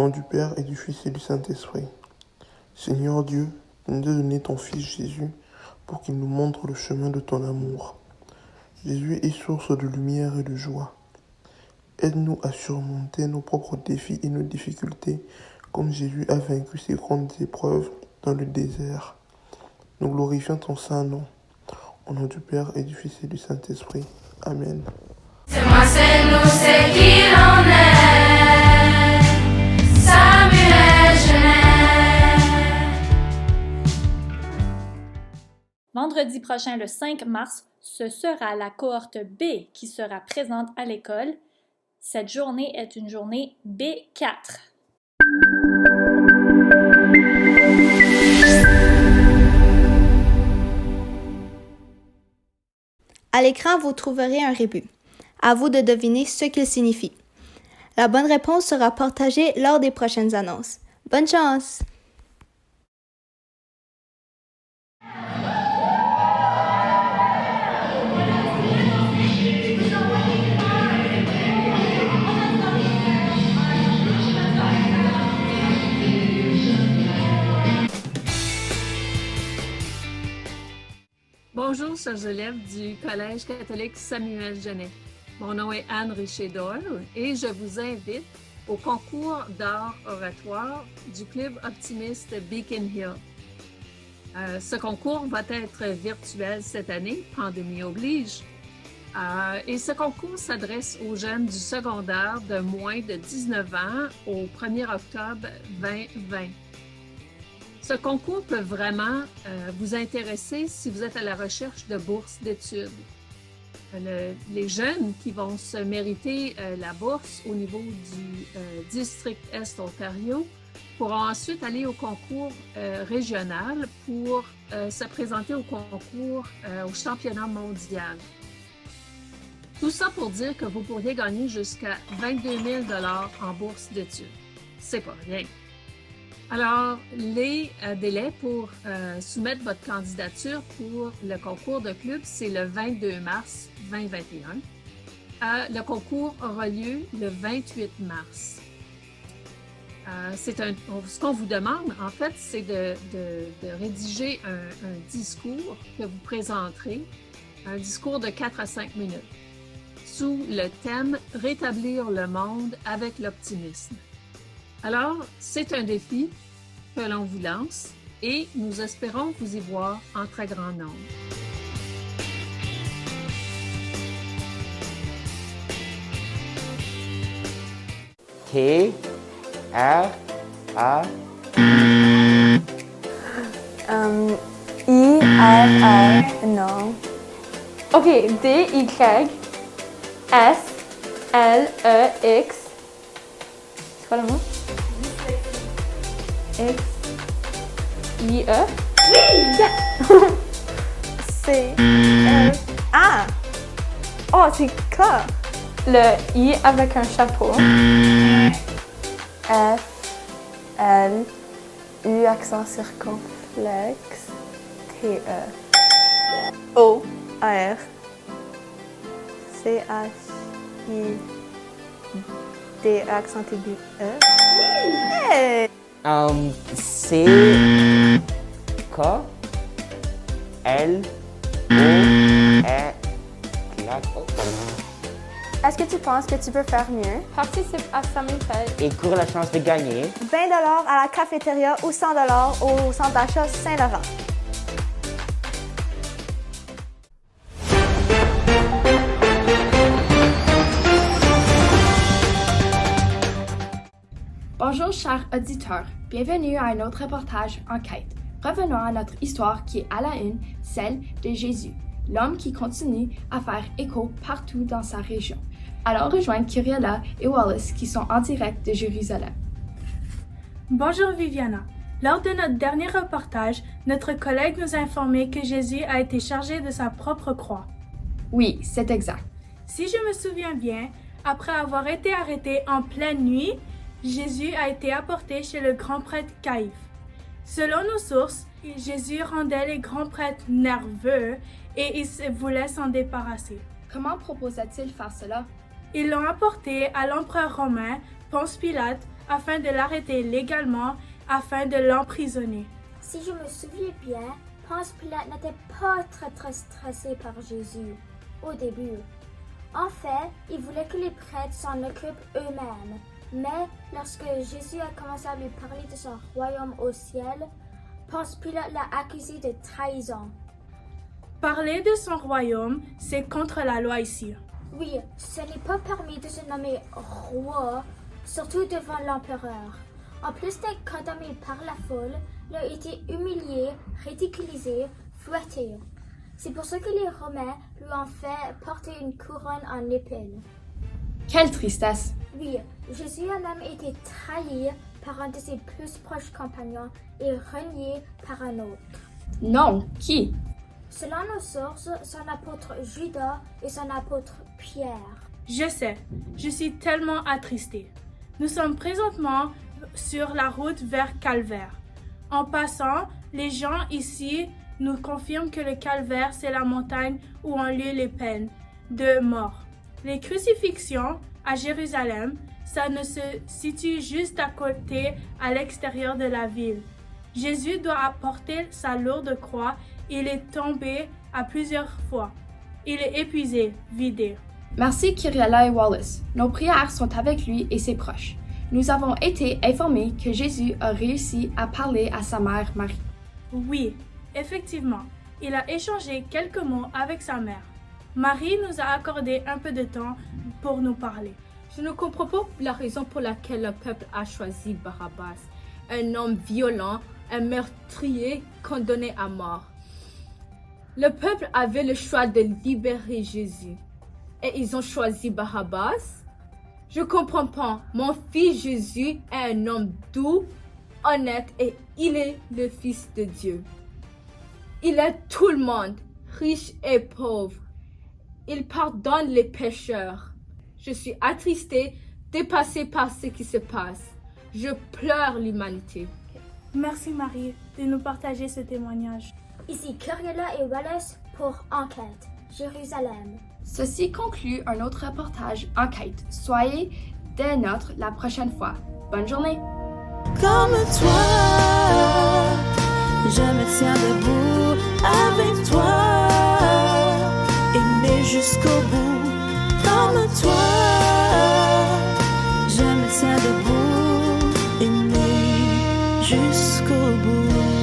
nom du Père et du Fils et du Saint-Esprit. Seigneur Dieu, tu nous as donné ton Fils Jésus pour qu'il nous montre le chemin de ton amour. Jésus est source de lumière et de joie. Aide-nous à surmonter nos propres défis et nos difficultés, comme Jésus a vaincu ses grandes épreuves dans le désert. Nous glorifions ton saint nom. Au nom du Père et du Fils et du Saint-Esprit. Amen. C'est moi, c'est nous, c'est qui l'on est. Samuel Genet. Vendredi prochain, le 5 mars, ce sera la cohorte B qui sera présente à l'école. Cette journée est une journée B4. À l'écran, vous trouverez un rébus. À vous de deviner ce qu'il signifie. La bonne réponse sera partagée lors des prochaines annonces. Bonne chance! Bonjour, chers élèves du Collège catholique Samuel Genet. Mon nom est Anne Richer-Doyle et je vous invite au concours d'art oratoire du Club optimiste Beacon Hill. Ce concours va être virtuel cette année, pandémie oblige. Et ce concours s'adresse aux jeunes du secondaire de moins de 19 ans au 1er octobre 2020. Ce concours peut vraiment vous intéresser si vous êtes à la recherche de bourses d'études. Les jeunes qui vont se mériter la bourse au niveau du district Est Ontario pourront ensuite aller au concours régional pour se présenter au concours au championnat mondial. Tout ça pour dire que vous pourriez gagner jusqu'à 22 000 $ en bourse d'études. C'est pas rien. Alors, les délais pour soumettre votre candidature pour le concours de club, c'est le 22 mars 2021. Le concours aura lieu le 28 mars. Ce qu'on vous demande, en fait, c'est de rédiger un discours que vous présenterez, un discours de 4 à 5 minutes, sous le thème « Rétablir le monde avec l'optimisme ». Alors, c'est un défi que l'on vous lance et nous espérons vous y voir en très grand nombre. T, R, A. I, R, R, non. Ok, D, Y, S, L, E, X. C'est quoi le mot? X, I, E. Oui! Yeah. C, A. Oh, c'est clair. Le I avec un chapeau. F, L, U accent circonflexe. T, E. O, R. C, H, I, D, accent aigu, E. Hey! C, K, L, O, E, Est-ce que tu penses que tu peux faire mieux? Participe à Samuel et cours la chance de gagner 20 $ à la cafétéria ou 100 $ au centre d'achat Saint-Laurent. Bonjour chers auditeurs, bienvenue à un autre reportage enquête. Revenons à notre histoire qui est à la une, celle de Jésus, l'homme qui continue à faire écho partout dans sa région. Allons rejoindre Kyriella et Wallace qui sont en direct de Jérusalem. Bonjour Viviana. Lors de notre dernier reportage, notre collègue nous a informé que Jésus a été chargé de sa propre croix. Oui, c'est exact. Si je me souviens bien, après avoir été arrêté en pleine nuit, Jésus a été apporté chez le grand prêtre Caïphe. Selon nos sources, Jésus rendait les grands prêtres nerveux et ils voulaient s'en débarrasser. Comment proposa-t-il faire cela? Ils l'ont apporté à l'empereur romain, Ponce Pilate, afin de l'arrêter légalement, afin de l'emprisonner. Si je me souviens bien, Ponce Pilate n'était pas très stressé par Jésus au début. En fait, il voulait que les prêtres s'en occupent eux-mêmes. Mais lorsque Jésus a commencé à lui parler de son royaume au ciel, Ponce Pilate l'a accusé de trahison. Parler de son royaume, c'est contre la loi ici. Oui, ce n'est pas permis de se nommer roi, surtout devant l'empereur. En plus d'être condamné par la foule, il a été humilié, ridiculisé, fouetté. C'est pour ça que les Romains lui ont fait porter une couronne en épines. Quelle tristesse! Oui, Jésus a même été trahi par un de ses plus proches compagnons et renié par un autre. Non, qui? Selon nos sources, son apôtre Judas et son apôtre Pierre. Je sais, je suis tellement attristée. Nous sommes présentement sur la route vers Calvaire. En passant, les gens ici nous confirment que le Calvaire, c'est la montagne où ont lieu les peines de mort. Les crucifixions à Jérusalem, ça ne se situe juste à côté, à l'extérieur de la ville. Jésus doit apporter sa lourde croix. Il est tombé à plusieurs fois. Il est épuisé, vidé. Merci Kyriela et Wallace. Nos prières sont avec lui et ses proches. Nous avons été informés que Jésus a réussi à parler à sa mère Marie. Oui, effectivement, il a échangé quelques mots avec sa mère. Marie nous a accordé un peu de temps pour nous parler. Je ne comprends pas la raison pour laquelle le peuple a choisi Barabbas, un homme violent, un meurtrier condamné à mort. Le peuple avait le choix de libérer Jésus et ils ont choisi Barabbas. Je comprends pas. Mon fils Jésus est un homme doux, honnête et il est le Fils de Dieu. Il aide tout le monde, riche et pauvre. Il pardonne les pécheurs. Je suis attristée, dépassée par ce qui se passe. Je pleure l'humanité. Merci Marie de nous partager ce témoignage. Ici Kyriela et Wallace pour Enquête, Jérusalem. Ceci conclut un autre reportage Enquête. Soyez des nôtres la prochaine fois. Bonne journée! Comme toi, je me tiens debout avec toi, aimer jusqu'au bout. Comme toi, je me tiens debout, aimer jusqu'au bout.